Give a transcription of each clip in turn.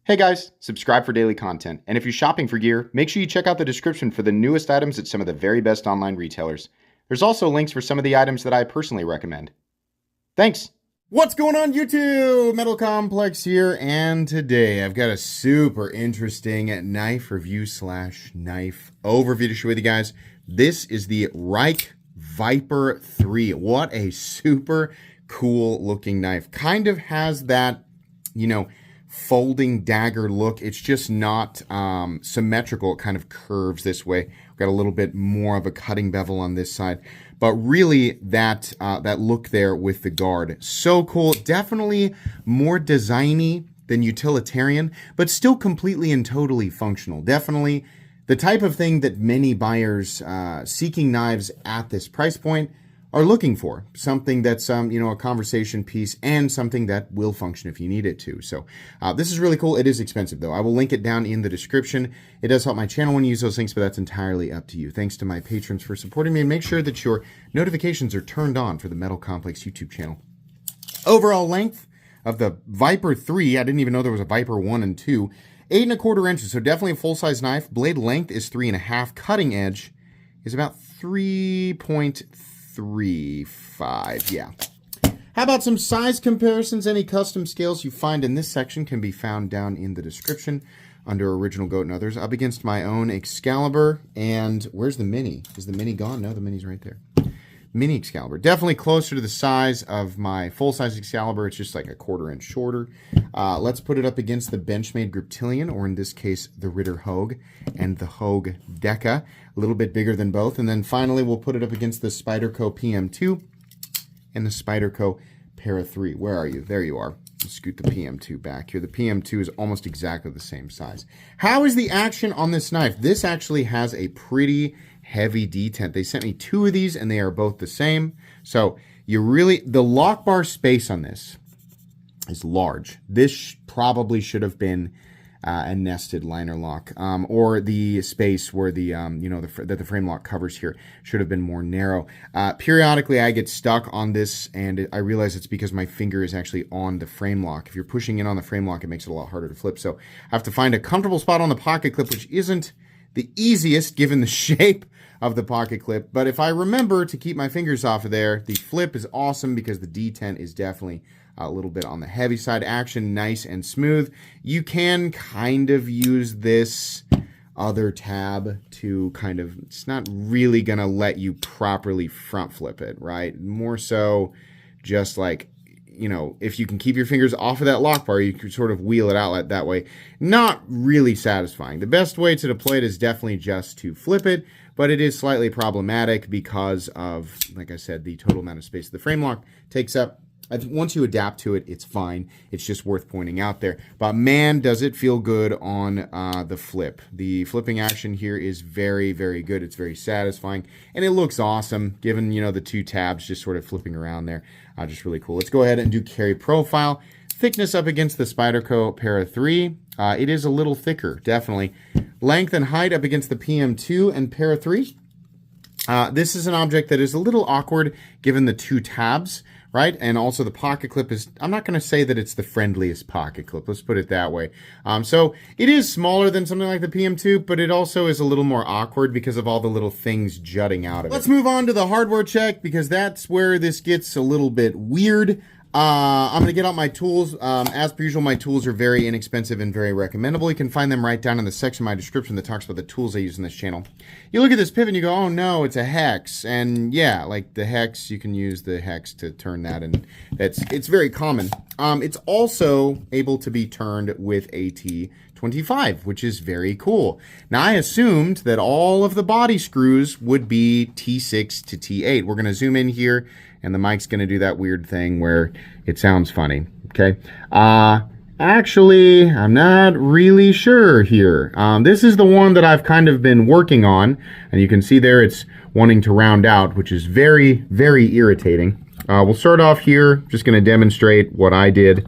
Hey guys, subscribe for daily content, and if you're shopping for gear, make sure you check out the description for the newest items at some of the very best online retailers. There's also links for some of the items that I personally recommend. Thanks! What's going on YouTube? Metal Complex here, and today I've got a super interesting knife review / knife overview to share with you guys. This is the Rike Viper 3. What a super cool looking knife. Kind of has that, folding dagger look. It's just not symmetrical. It kind of curves this way. We've got a little bit more of a cutting bevel on this side, but really that look there with the guard, so cool. Definitely more designy than utilitarian, but still completely and totally functional. Definitely the type of thing that many buyers seeking knives at this price point are looking for. Something that's a conversation piece and something that will function if you need it to. So this is really cool. It is expensive though. I will link it down in the description. It does help my channel when you use those links, but that's entirely up to you. Thanks to my patrons for supporting me, and make sure that your notifications are turned on for the Metal Complex YouTube channel. Overall length of the Viper 3, I didn't even know there was a Viper 1 and 2, 8 1/4 inches. So definitely a full-size knife. Blade length is 3.5. Cutting edge is about 3.35. Yeah. How about some size comparisons? Any custom scales you find in this section can be found down in the description under Original Goat and Others, up against my own Excalibur. And where's the Mini? Is the Mini gone? No, the Mini's right there. Mini Excalibur. Definitely closer to the size of my full-size Excalibur. It's just like a 1/4 inch shorter. Let's put it up against the Benchmade Griptilian, or in this case, the Ritter Hogue and the Hogue Deca. A little bit bigger than both. And then finally, we'll put it up against the Spyderco PM2 and the Spyderco Para 3. Where are you? There you are. Let's scoot the PM2 back here. The PM2 is almost exactly the same size. How is the action on this knife? This actually has a pretty heavy detent. They sent me 2 of these and they are both the same. So the lock bar space on this is large. This probably should have been a nested liner lock, or the space where the that the frame lock covers here should have been more narrow. Periodically I get stuck on this, and I realize it's because my finger is actually on the frame lock. If you're pushing in on the frame lock, it makes it a lot harder to flip. So I have to find a comfortable spot on the pocket clip, which isn't the easiest given the shape of the pocket clip. But if I remember to keep my fingers off of there, the flip is awesome because the detent is definitely a little bit on the heavy side. Action nice and smooth. You can kind of use this other tab to it's not really gonna let you properly front flip it, right? More so just like, if you can keep your fingers off of that lock bar, you can sort of wheel it out that way. Not really satisfying. The best way to deploy it is definitely just to flip it, but it is slightly problematic because of, like I said, the total amount of space the frame lock takes up. Once you adapt to it, it's fine. It's just worth pointing out there. But man, does it feel good on the flip. The flipping action here is very, very good. It's very satisfying, and it looks awesome given, the 2 tabs just sort of flipping around there. Just really cool. Let's go ahead and do carry profile. Thickness up against the Spyderco Para 3. It is a little thicker, definitely. Length and height up against the PM2 and Para 3. This is an object that is a little awkward given the 2 tabs, right? And also the pocket clip is, I'm not going to say that it's the friendliest pocket clip. Let's put it that way. So it is smaller than something like the PM2, but it also is a little more awkward because of all the little things jutting out of it. Let's move on to the hardware check, because that's where this gets a little bit weird. I'm going to get out my tools. As per usual, my tools are very inexpensive and very recommendable. You can find them right down in the section of my description that talks about the tools I use in this channel. You look at this pivot and you go, oh no, it's a hex. And yeah, like the hex, you can use the hex to turn that, and it's very common. It's also able to be turned with a T25, which is very cool. Now, I assumed that all of the body screws would be T6 to T8. We're going to zoom in here, and the mic's going to do that weird thing where it sounds funny, okay? Actually, I'm not really sure here. This is the one that I've kind of been working on, and you can see there it's wanting to round out, which is very, very irritating. We'll start off here, just going to demonstrate what I did.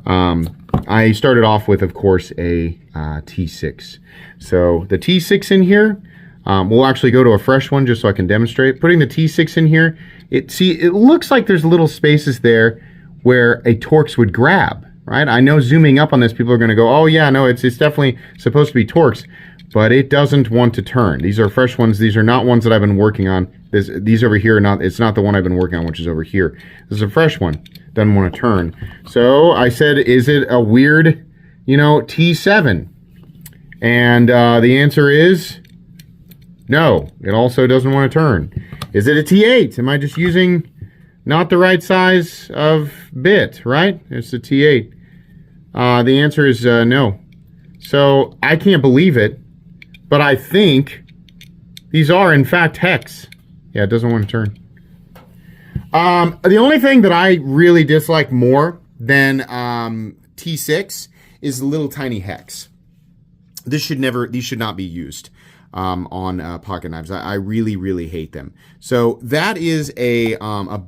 I started off with, of course, a T6. So the T6 in here, we'll actually go to a fresh one just so I can demonstrate. Putting the T6 in here, it looks like there's little spaces there where a Torx would grab. right? I know zooming up on this, people are going to go, oh yeah, no, it's definitely supposed to be Torx, but it doesn't want to turn. These are fresh ones. These are not ones that I've been working on. These over here, it's not the one I've been working on, which is over here. This is a fresh one. Doesn't want to turn. So I said, is it a weird, T7? And the answer is no. It also doesn't want to turn. Is it a T8? Am I just using not the right size of bit, right? It's a T8. The answer is no. So I can't believe it, but I think these are, in fact, hex. Yeah, it doesn't want to turn. The only thing that I really dislike more than T6 is the little tiny hex. These should not be used on pocket knives. I really, really hate them. So that is a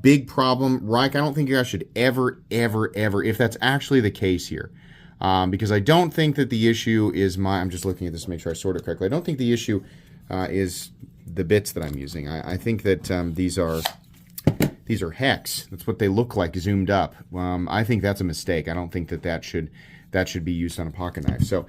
big problem. Rike, I don't think you guys should ever, if that's actually the case here. Because I don't think that the issue is I'm just looking at this to make sure I sort it correctly. I don't think the issue is the bits that I'm using. I think that these are hex. That's what they look like zoomed up. I think that's a mistake. I don't think that should be used on a pocket knife. So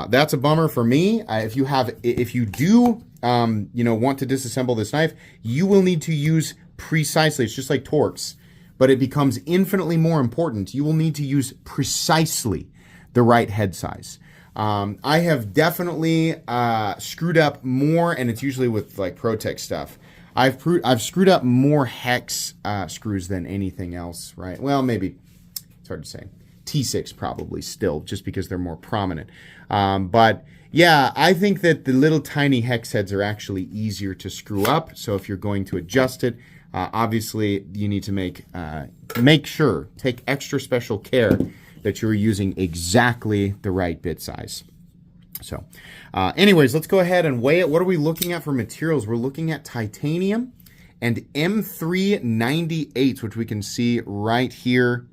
that's a bummer for me. If you do want to disassemble this knife, you will need to use precisely. It's just like Torx, but it becomes infinitely more important. You will need to use precisely the right head size. I have definitely screwed up more, and it's usually with like Protec stuff. I've screwed up more hex screws than anything else, right? Well, maybe it's hard to say. T6 probably still, just because they're more prominent. But yeah, I think that the little tiny hex heads are actually easier to screw up. So if you're going to adjust it, obviously you need to make sure, take extra special care that you're using exactly the right bit size. So anyways, let's go ahead and weigh it. What are we looking at for materials? We're looking at titanium and M398s, which we can see right here.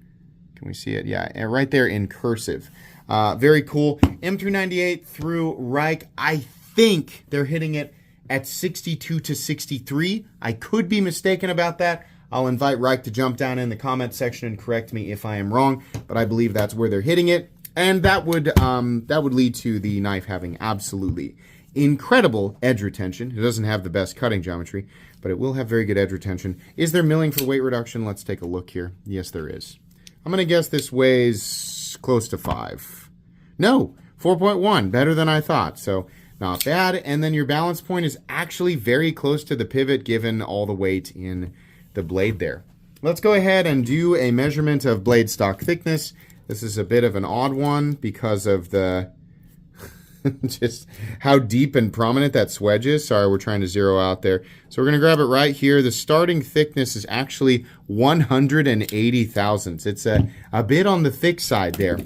Can we see it? Yeah, right there in cursive. Very cool. M398 through Rike. I think they're hitting it at 62 to 63. I could be mistaken about that. I'll invite Rike to jump down in the comment section and correct me if I am wrong, but I believe that's where they're hitting it. And that would lead to the knife having absolutely incredible edge retention. It doesn't have the best cutting geometry, but it will have very good edge retention. Is there milling for weight reduction? Let's take a look here. Yes, there is. I'm going to guess this weighs close to 5. No, 4.1. Better than I thought. So not bad. And then your balance point is actually very close to the pivot given all the weight in the blade there. Let's go ahead and do a measurement of blade stock thickness. This is a bit of an odd one because of the just how deep and prominent that swedge is. Sorry, we're trying to zero out there. So we're going to grab it right here. The starting thickness is actually 180 thousandths. It's a bit on the thick side there.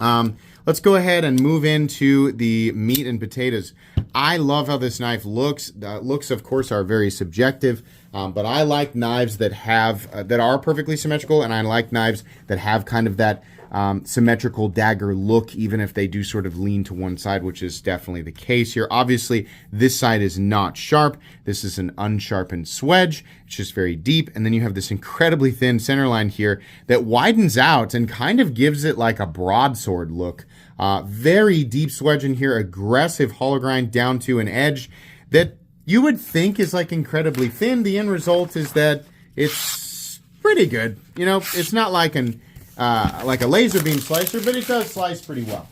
Let's go ahead and move into the meat and potatoes. I love how this knife looks. Looks, of course, are very subjective, but I like knives that have that are perfectly symmetrical, and I like knives that have kind of that symmetrical dagger look, even if they do sort of lean to one side, which is definitely the case here. Obviously, this side is not sharp. This is an unsharpened swedge. It's just very deep, and then you have this incredibly thin center line here that widens out and kind of gives it like a broadsword look. Very deep swedge in here, aggressive hollow grind down to an edge that you would think is like incredibly thin. The end result is that it's pretty good. You know, it's not like a laser beam slicer, but it does slice pretty well.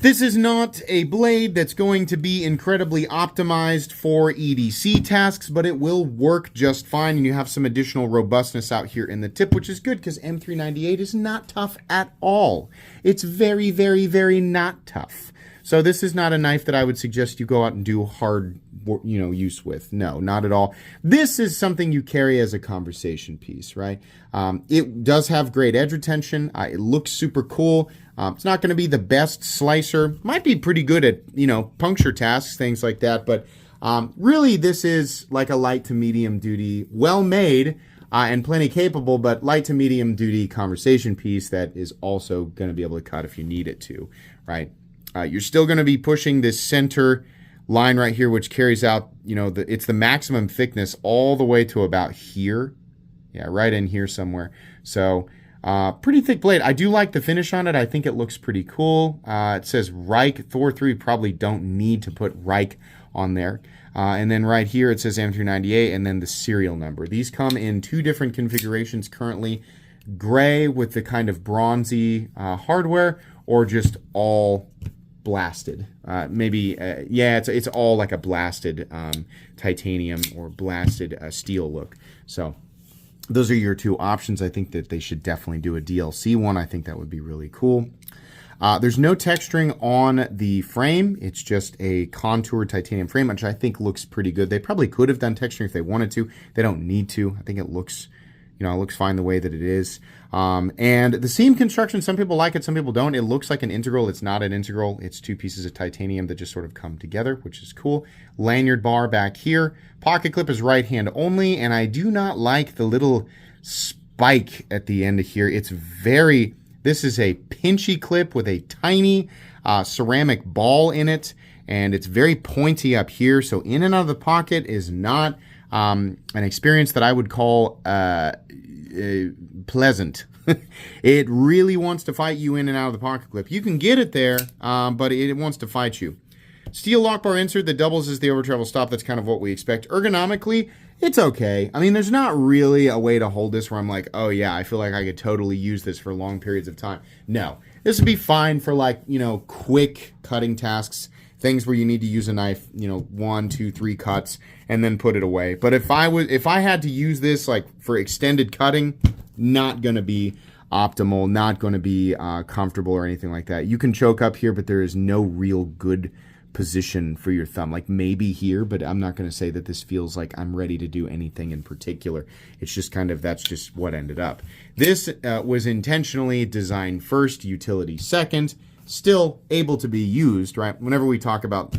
This is not a blade that's going to be incredibly optimized for EDC tasks, but it will work just fine, and you have some additional robustness out here in the tip, which is good because M398 is not tough at all. It's very, very, very not tough. So this is not a knife that I would suggest you go out and do hard, use with. No, not at all. This is something you carry as a conversation piece, right? It does have great edge retention. It looks super cool. It's not going to be the best slicer. Might be pretty good at, puncture tasks, things like that. But really, this is like a light to medium duty, well made and plenty capable, but light to medium duty conversation piece that is also going to be able to cut if you need it to, right? You're still going to be pushing this center line right here, which carries out, it's the maximum thickness all the way to about here. Yeah, right in here somewhere. So Pretty thick blade. I do like the finish on it. I think it looks pretty cool. It says Rike. Thor 3 probably don't need to put Rike on there. And then right here it says M398 and then the serial number. These come in 2 different configurations currently. Gray with the kind of bronzy hardware, or just all blasted. It's all like a blasted titanium or blasted steel look. So those are your 2 options. I think that they should definitely do a DLC one. I think that would be really cool. There's no texturing on the frame. It's just a contoured titanium frame, which I think looks pretty good. They probably could have done texturing if they wanted to. They don't need to. I think it looks fine the way that it is. And the seam construction, some people like it, some people don't. It looks like an integral. It's not an integral. It's 2 pieces of titanium that just sort of come together, which is cool. Lanyard bar back here. Pocket clip is right hand only, and I do not like the little spike at the end of here. This is a pinchy clip with a tiny ceramic ball in it, and it's very pointy up here. So in and out of the pocket is not an experience that I would call pleasant. It really wants to fight you in and out of the pocket clip. You can get it there, but it wants to fight you. Steel lock bar insert that doubles as the over travel stop. That's kind of what we expect. Ergonomically, it's okay. I mean, there's not really a way to hold this where I'm like, oh yeah, I feel like I could totally use this for long periods of time. No, this would be fine for quick cutting tasks, things where you need to use a knife, 1, 2, 3 cuts and then put it away. But if I had to use this like for extended cutting, not going to be optimal, not going to be comfortable or anything like that. You can choke up here, but there is no real good position for your thumb. Like maybe here, but I'm not going to say that this feels like I'm ready to do anything in particular. It's just that's just what ended up. This was intentionally designed first, utility second, still able to be used, right? Whenever we talk about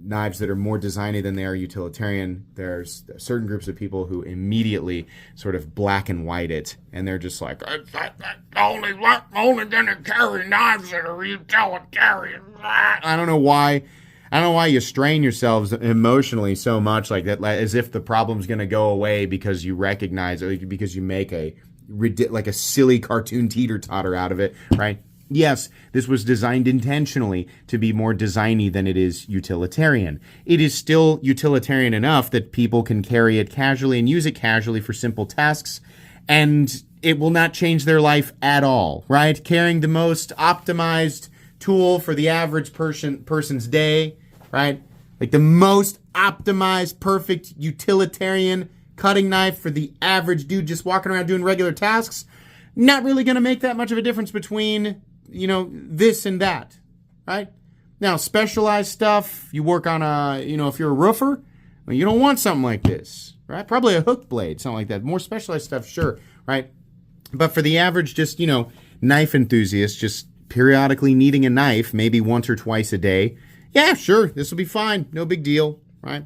knives that are more designy than they are utilitarian, there's certain groups of people who immediately sort of black and white it, and they're just like, only going to carry knives that are utilitarian. I don't know why you strain yourselves emotionally so much like that, as if the problem's going to go away because you recognize it, because you make a silly cartoon teeter-totter out of it, right? Yes, this was designed intentionally to be more designy than it is utilitarian. It is still utilitarian enough that people can carry it casually and use it casually for simple tasks, and it will not change their life at all, right? Carrying the most optimized tool for the average person's day, right? Like the most optimized, perfect utilitarian cutting knife for the average dude just walking around doing regular tasks, not really going to make that much of a difference between this and that, right? Now, specialized stuff, you work on if you're a roofer, well, you don't want something like this, right? Probably a hook blade, something like that. More specialized stuff, sure, right? But for the average, just, knife enthusiast, just periodically needing a knife, maybe once or twice a day, yeah, sure, this will be fine. No big deal, right?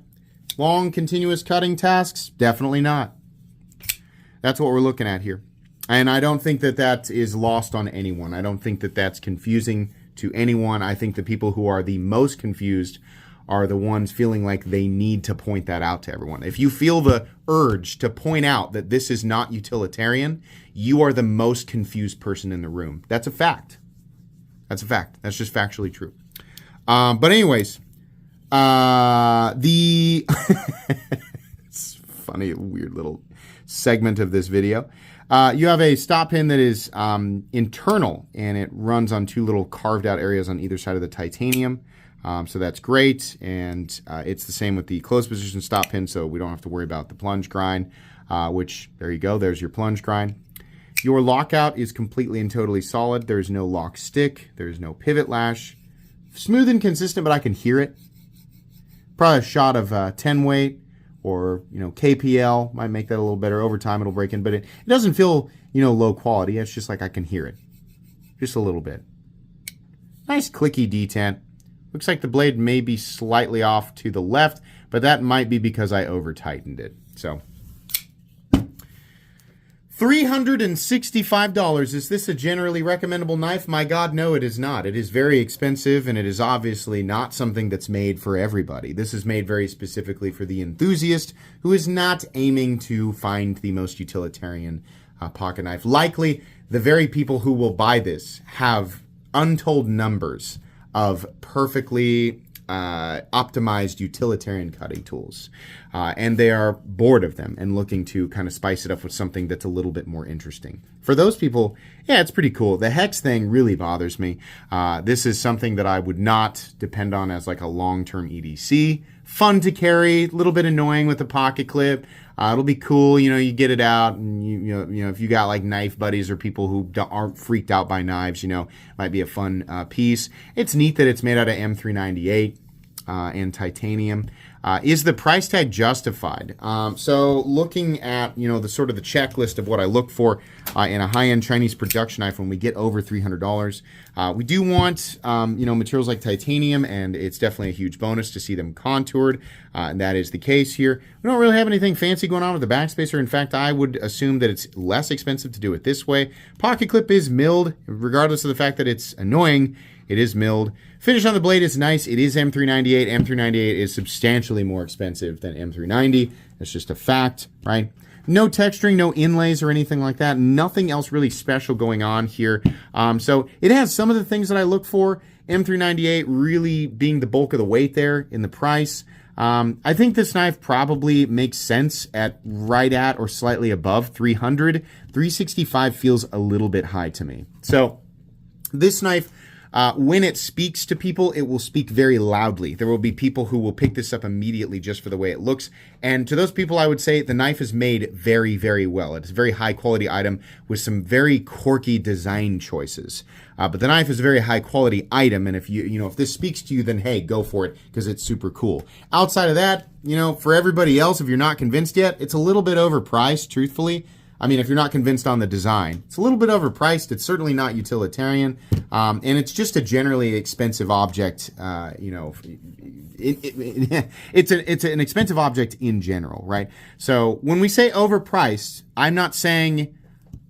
Long, continuous cutting tasks, definitely not. That's what we're looking at here. And I don't think that is lost on anyone. I don't think that that's confusing to anyone. I think the people who are the most confused are the ones feeling like they need to point that out to everyone. If you feel the urge to point out that this is not utilitarian, you are the most confused person in the room. That's a fact. That's a fact. That's just factually true. But anyways, it's funny, weird little segment of this video. You have a stop pin that is internal, and it runs on 2 little carved out areas on either side of the titanium. So that's great, and it's the same with the closed position stop pin, so we don't have to worry about the plunge grind, which, there you go, there's your plunge grind. Your lockout is completely and totally solid. There's no lock stick. There's no pivot lash. Smooth and consistent, but I can hear it. Probably a shot of 10 weight. Or, KPL might make that a little better. Over time, it'll break in. But it doesn't feel, low quality. It's just like I can hear it. Just a little bit. Nice clicky detent. Looks like the blade may be slightly off to the left, but that might be because I over-tightened it. So, $365. Is this a generally recommendable knife? My God, no, it is not. It is very expensive, and it is obviously not something that's made for everybody. This is made very specifically for the enthusiast who is not aiming to find the most utilitarian pocket knife. Likely, the very people who will buy this have untold numbers of perfectly optimized utilitarian cutting tools. And they are bored of them and looking to kind of spice it up with something that's a little bit more interesting. For those people, yeah, it's pretty cool. The hex thing really bothers me. This is something that I would not depend on as like a long-term EDC. Fun to carry, a little bit annoying with the pocket clip. It'll be cool, you get it out, and you know, if you got like knife buddies or people who aren't freaked out by knives, might be a fun piece. It's neat that it's made out of M398 and titanium. Is the price tag justified? So looking at, the sort of the checklist of what I look for in a high-end Chinese production knife when we get over $300, we do want, materials like titanium, and it's definitely a huge bonus to see them contoured, and that is the case here. We don't really have anything fancy going on with the backspacer. In fact, I would assume that it's less expensive to do it this way. Pocket clip is milled, regardless of the fact that it's annoying. It is milled. Finish on the blade is nice. It is M398. M398 is substantially more expensive than M390. That's just a fact, right? No texturing, no inlays or anything like that. Nothing else really special going on here. So it has some of the things that I look for. M398 really being the bulk of the weight there in the price. I think this knife probably makes sense at right at or slightly above 300. 365 feels a little bit high to me. So this knife, when it speaks to people, it will speak very loudly. There will be people who will pick this up immediately just for the way it looks. And to those people, I would say the knife is made very, very well. It's a very high quality item with some very quirky design choices. But the knife is a very high quality item. And if if this speaks to you, then hey, go for it because it's super cool. Outside of that, for everybody else, if you're not convinced yet, it's a little bit overpriced, truthfully. I mean, if you're not convinced on the design, it's a little bit overpriced. It's certainly not utilitarian, and it's just a generally expensive object. It's an expensive object in general, right? So when we say overpriced, I'm not saying,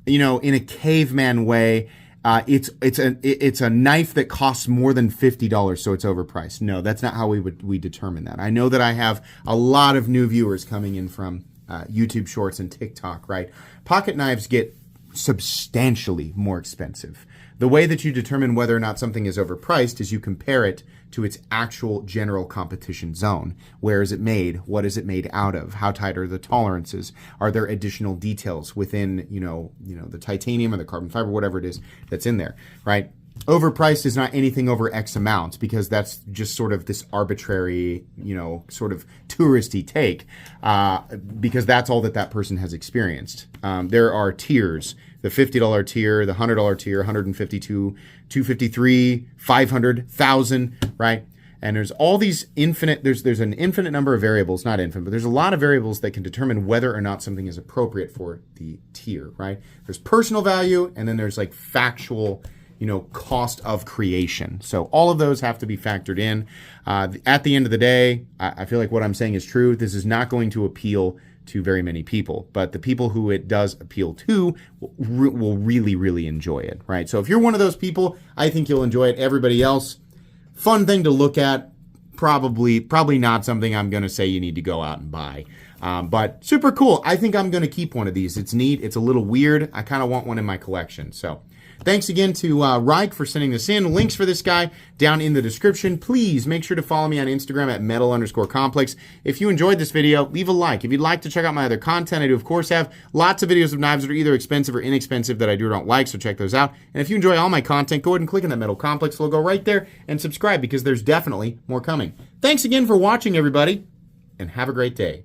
in a caveman way. It's a knife that costs more than $50, so it's overpriced. No, that's not how we determine that. I know that I have a lot of new viewers coming in from YouTube Shorts and TikTok, right? Pocket knives get substantially more expensive. The way that you determine whether or not something is overpriced is you compare it to its actual general competition zone. Where is it made? What is it made out of? How tight are the tolerances? Are there additional details within, the titanium or the carbon fiber, whatever it is that's in there, right? Overpriced is not anything over X amount because that's just sort of this arbitrary, sort of touristy take because that's all that person has experienced. There are tiers, the $50 tier, the $100 tier, 152, 253, 500, 1,000, right? And there's all these there's an infinite number of variables, not infinite, but there's a lot of variables that can determine whether or not something is appropriate for the tier, right? There's personal value and then there's like factual cost of creation. So all of those have to be factored in. At the end of the day, I feel like what I'm saying is true. This is not going to appeal to very many people, but the people who it does appeal to will really, really enjoy it, right? So if you're one of those people, I think you'll enjoy it. Everybody else, fun thing to look at. Probably not something I'm going to say you need to go out and buy. But super cool. I think I'm going to keep one of these. It's neat. It's a little weird. I kind of want one in my collection. So thanks again to Rike for sending this in. Links for this guy down in the description. Please make sure to follow me on Instagram at metal_complex. If you enjoyed this video, leave a like. If you'd like to check out my other content, I do, of course, have lots of videos of knives that are either expensive or inexpensive that I do or don't like, so check those out. And if you enjoy all my content, go ahead and click on that Metal Complex logo right there and subscribe because there's definitely more coming. Thanks again for watching, everybody, and have a great day.